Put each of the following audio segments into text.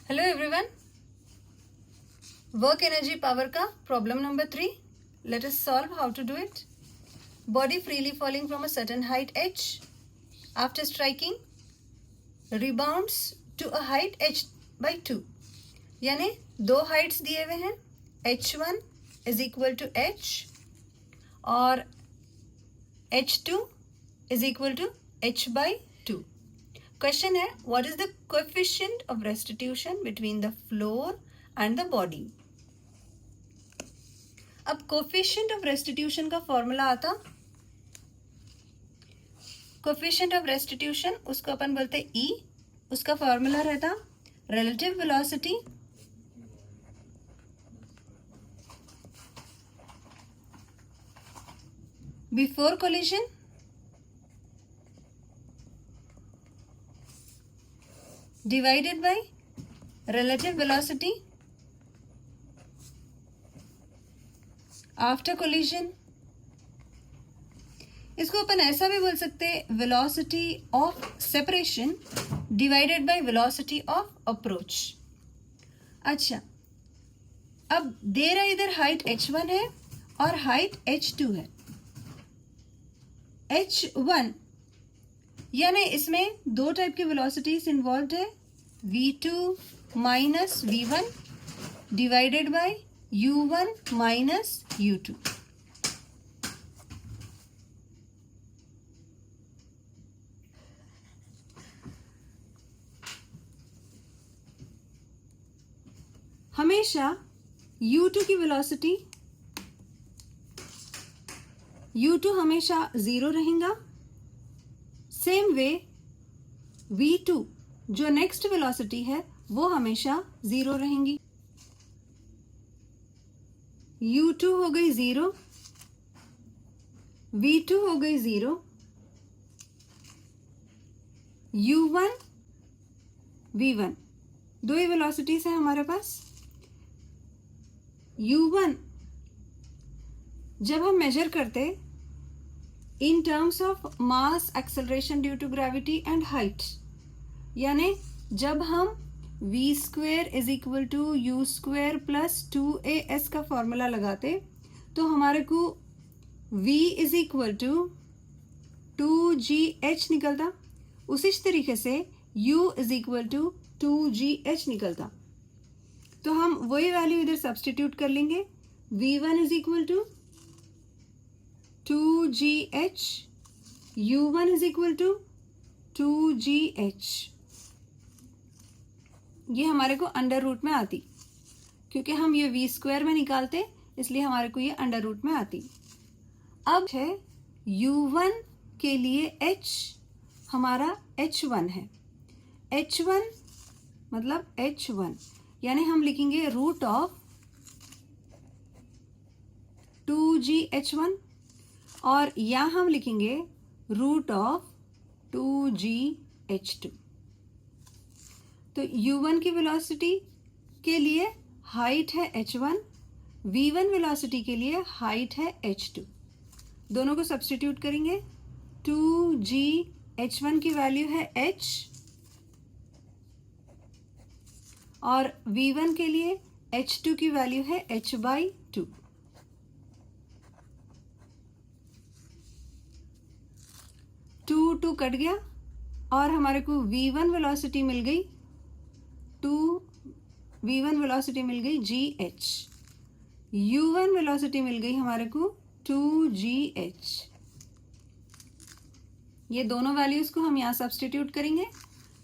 Hello everyone, work energy power का problem number 3. Let us solve how to do it. Body freely falling from a certain height h after striking rebounds to a height h by 2. यानी दो Heights दिए हुए हैं, h1 is equal to h और h2 is equal to h by 2. Question है, what is the coefficient of restitution between the floor and the body. अब coefficient of restitution का formula आता, कोएफिशिएंट ऑफ रेस्टिट्यूशन उसको अपन बोलते E. उसका फॉर्मूला रहता relative velocity before collision divided by relative velocity after collision. इसको अपन ऐसा भी बोल सकते हैं, velocity of separation divided by velocity of approach. अच्छा, अब दे रहा इधर हाइट h1 है और हाइट h2 है. h1 यानी इसमें दो टाइप की वेलोसिटीज इन्वॉल्व है, v2 minus v1 divided by u1 minus u2. हमेशा u2 की वेलोसिटी u2 हमेशा 0 रहेगा. सेम वे v2 जो नेक्स्ट वेलोसिटी है वो हमेशा 0 रहेंगी. u2 हो गई 0, v2 हो गई 0, u1 v1 दो ही वेलोसिटीज है हमारे पास. u1 जब हम मेजर करते in terms of mass, acceleration due to gravity and height, यानी जब हम v square is equal to U square plus 2as का फॉर्मूला लगाते तो हमारे को v is equal to 2gh निकलता. उसी तरीके से u is equal to 2gh निकलता. तो हम वही वैल्यू इधर सब्स्टिट्यूट कर लेंगे. v1 is equal to 2gh, u1 is equal to 2gh. ये हमारे को अंडर रूट में आती, क्योंकि हम ये v स्क्वायर में निकालते इसलिए हमारे को ये अंडर रूट में आती. अब है u1 के लिए h हमारा h1 है. h1 मतलब h1 यानी हम लिखेंगे रूट ऑफ 2gh1 और यहाँ हम लिखेंगे रूट ऑफ 2gh2. तो u1 की वेलोसिटी के लिए हाइट है h1, v1 वेलोसिटी के लिए हाइट है h2. दोनों को सब्स्टिट्यूट करेंगे. 2gh1 की वैल्यू है h और v1 के लिए h2 की वैल्यू है h by 2. टू कट गया और हमारे को v1 वेलोसिटी मिल गई, v1 वेलोसिटी मिल गई gh, u1 वेलोसिटी मिल गई हमारे को 2gh. ये दोनों वैल्यूज को हम यहाँ सब्स्टिट्यूट करेंगे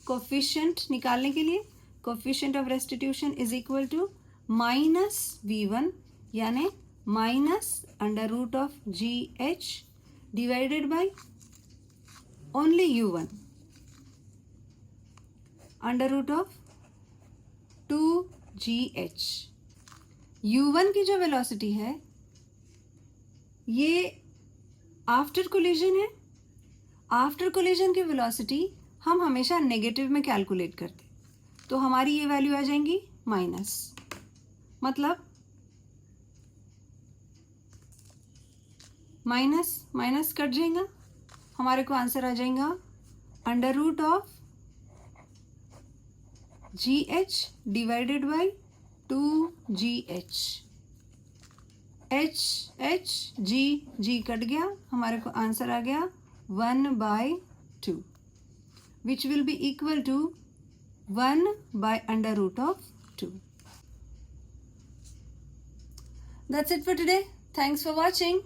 कोफिशिएंट निकालने के लिए. Coefficient of restitution is equal to minus v1 यानी minus under root of gh divided by only u1 under root of 2gh. u1 की जो वेलोसिटी है ये आफ्टर कोलिजन है. आफ्टर कोलिजन की वेलोसिटी हम हमेशा नेगेटिव में कैलकुलेट करते, तो हमारी ये वैल्यू आ जाएंगी माइनस. मतलब माइनस माइनस कट जाएगा, हमारे को आंसर आ जाएगा under root of GH divided by 2GH. G cut गया, हमारे को आंसर आ गया 1/2, which will be equal to 1/√2. That's it for today. Thanks for watching.